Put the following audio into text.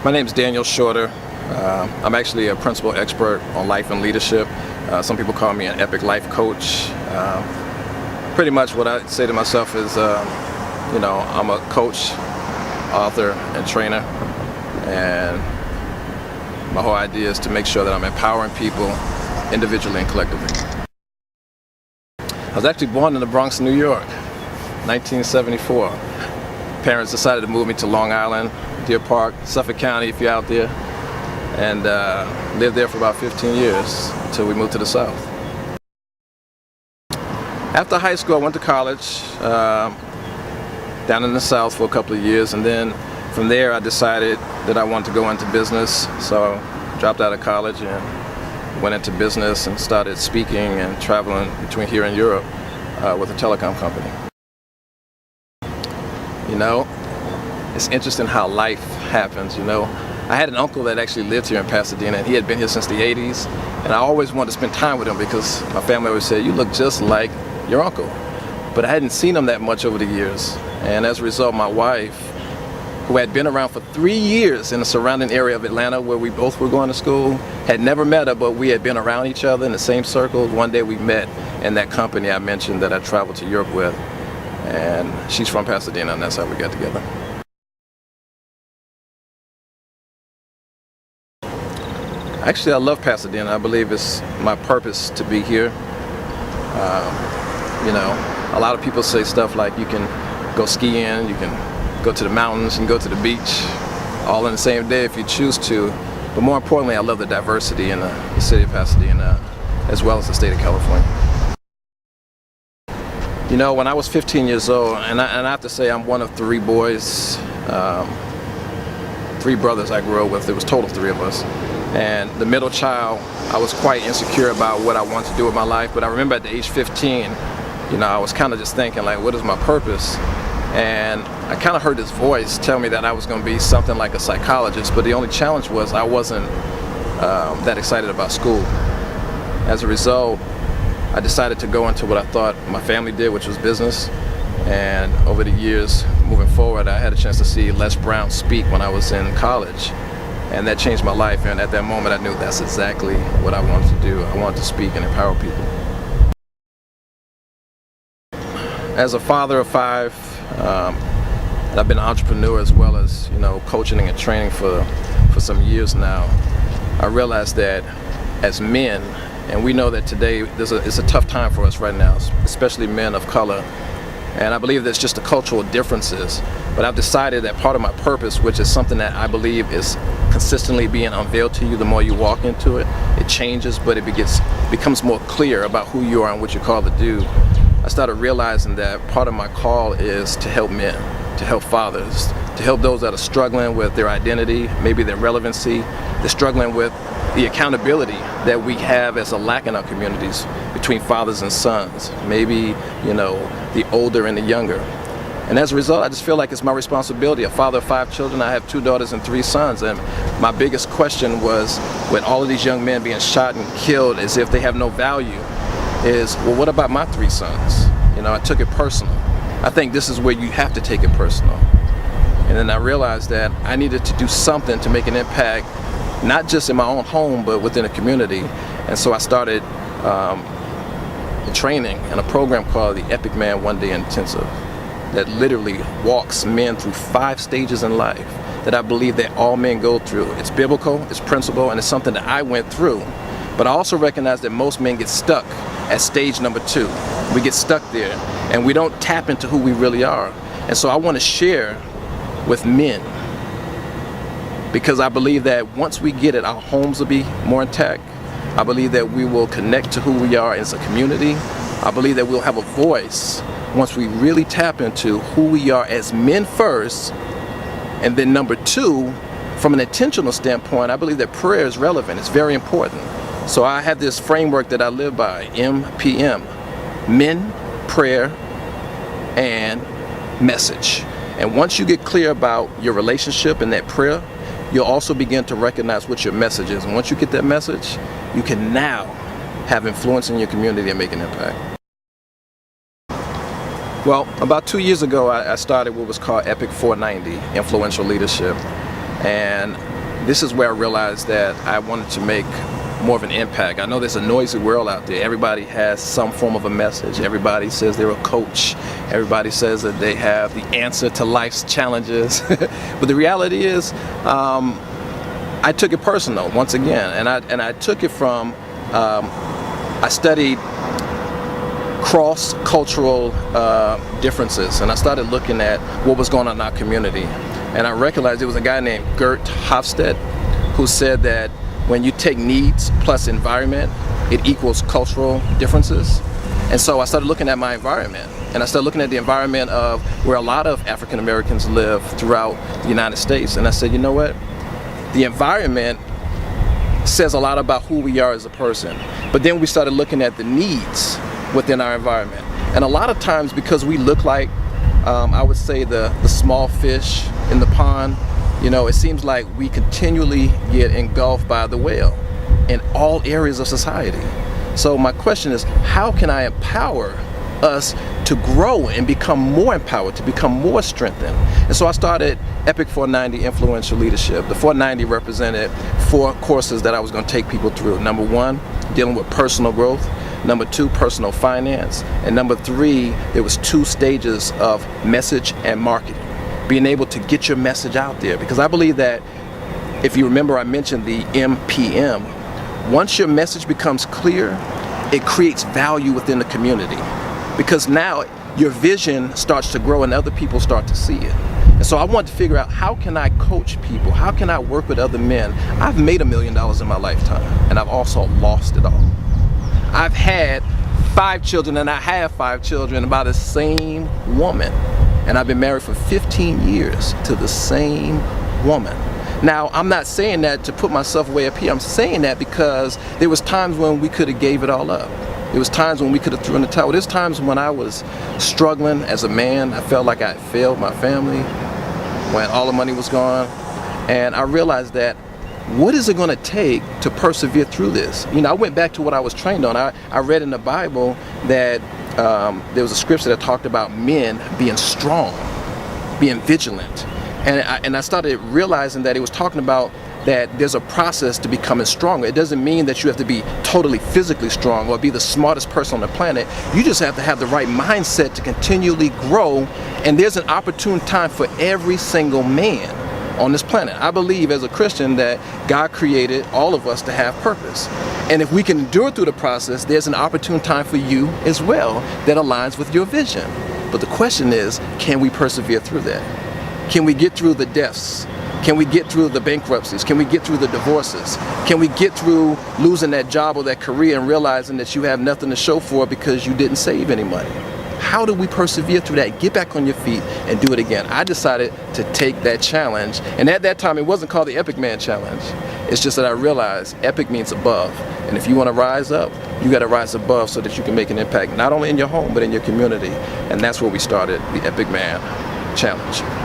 My name is Daniel Shorter. I'm actually a principal expert on life and leadership. Some people call me an epic life coach. Pretty much what I say to myself is, I'm a coach, author, and trainer. And my whole idea is to make sure that I'm empowering people individually and collectively. I was actually born in the Bronx, New York, 1974. Parents decided to move me to Long Island, Deer Park, Suffolk County, if you're out there, and lived there for about 15 years until we moved to the South. After high school, I went to college down in the South for a couple of years, and then from there I decided that I wanted to go into business, so I dropped out of college and went into business and started speaking and traveling between here and Europe with a telecom company. It's interesting how life happens. I had an uncle that actually lived here in Pasadena, and he had been here since the 80s, and I always wanted to spend time with him because my family always said, "You look just like your uncle." But I hadn't seen him that much over the years, and as a result, my wife, who had been around for 3 years in the surrounding area of Atlanta where we both were going to school, had never met her, but we had been around each other in the same circles. One day we met in that company I mentioned that I traveled to Europe with, and she's from Pasadena, and that's how we got together. Actually, I love Pasadena. I believe it's my purpose to be here. A lot of people say stuff like you can go skiing, you can go to the mountains, you can go to the beach, all in the same day if you choose to. But more importantly, I love the diversity in the city of Pasadena, as well as the state of California. When I was 15 years old, and I have to say I'm one of 3 boys, 3 brothers I grew up with. There was a total of 3 of us. And the middle child, I was quite insecure about what I wanted to do with my life. But I remember at the age 15, I was kind of just thinking, like, what is my purpose? And I kind of heard this voice tell me that I was going to be something like a psychologist. But the only challenge was I wasn't that excited about school. As a result, I decided to go into what I thought my family did, which was business. And over the years, moving forward, I had a chance to see Les Brown speak when I was in college. And that changed my life, and at that moment I knew that's exactly what I wanted to do. I wanted to speak and empower people. As a father of 5, and I've been an entrepreneur as well as coaching and training for some years now, I realized that as men, and we know that today it's a tough time for us right now, especially men of color. And I believe there's just the cultural differences. But I've decided that part of my purpose, which is something that I believe is consistently being unveiled to you the more you walk into it, it changes, but it becomes more clear about who you are and what you're called to do. I started realizing that part of my call is to help men, to help fathers, to help those that are struggling with their identity, maybe their relevancy. They're struggling with the accountability that we have as a lack in our communities between fathers and sons, maybe, the older and the younger. And as a result, I just feel like it's my responsibility. A father of 5 children, I have 2 daughters and 3 sons, and my biggest question was, with all of these young men being shot and killed as if they have no value, is, well, what about my 3 sons? I took it personal. I think this is where you have to take it personal. And then I realized that I needed to do something to make an impact, not just in my own home, but within a community. And so I started training in a program called the Epic Man One Day Intensive that literally walks men through 5 stages in life that I believe that all men go through. It's biblical, it's principle, and it's something that I went through. But I also recognize that most men get stuck at stage number 2. We get stuck there, and we don't tap into who we really are. And so I want to share with men, because I believe that once we get it, our homes will be more intact. I believe that we will connect to who we are as a community. I believe that we'll have a voice once we really tap into who we are as men first. And then number 2, from an intentional standpoint, I believe that prayer is relevant. It's very important. So I have this framework that I live by, MPM, men, prayer, and message. And once you get clear about your relationship and that prayer, you'll also begin to recognize what your message is. And once you get that message, you can now have influence in your community and make an impact. Well, about 2 years ago, I started what was called Epic 490, Influential Leadership. And this is where I realized that I wanted to make more of an impact. I know there's a noisy world out there. Everybody has some form of a message. Everybody says they're a coach. Everybody says that they have the answer to life's challenges. But the reality is, I took it personal once again, and I took it from I studied cross-cultural differences, and I started looking at what was going on in our community, and I recognized there was a guy named Gert Hofstede who said that when you take needs plus environment, it equals cultural differences. And so I started looking at my environment, and I started looking at the environment of where a lot of African Americans live throughout the United States, and I said, you know what, the environment says a lot about who we are as a person. But then we started looking at the needs within our environment. And a lot of times, because we look like, I would say, the small fish in the pond, you know, it seems like we continually get engulfed by the whale in all areas of society. So my question is, how can I empower us to grow and become more empowered, to become more strengthened? And so I started Epic 490 Influential Leadership. The 490 represented 4 courses that I was going to take people through. Number 1, dealing with personal growth. Number 2, personal finance. And number 3, there was 2 stages of message and marketing. Being able to get your message out there. Because I believe that, if you remember, I mentioned the MPM. Once your message becomes clear, it creates value within the community. Because now your vision starts to grow and other people start to see it. And so I wanted to figure out, how can I coach people? How can I work with other men? I've made $1 million in my lifetime, and I've also lost it all. I've had 5 children, and I have 5 children by the same woman. And I've been married for 15 years to the same woman. Now, I'm not saying that to put myself way up here. I'm saying that because there was times when we could have gave it all up. There was times when we could have thrown the towel. There's times when I was struggling as a man. I felt like I had failed my family, when all the money was gone. And I realized that, what is it going to take to persevere through this? You know, I went back to what I was trained on. I read in the Bible that there was a scripture that talked about men being strong, being vigilant. And I started realizing that it was talking about that there's a process to becoming stronger. It doesn't mean that you have to be totally physically strong or be the smartest person on the planet. You just have to have the right mindset to continually grow. And there's an opportune time for every single man on this planet. I believe as a Christian that God created all of us to have purpose. And if we can endure through the process, there's an opportune time for you as well that aligns with your vision. But the question is, can we persevere through that? Can we get through the deaths? Can we get through the bankruptcies? Can we get through the divorces? Can we get through losing that job or that career and realizing that you have nothing to show for it because you didn't save any money? How do we persevere through that? Get back on your feet and do it again. I decided to take that challenge. And at that time, it wasn't called the Epic Man Challenge. It's just that I realized Epic means above. And if you want to rise up, you got to rise above so that you can make an impact, not only in your home, but in your community. And that's where we started the Epic Man Challenge.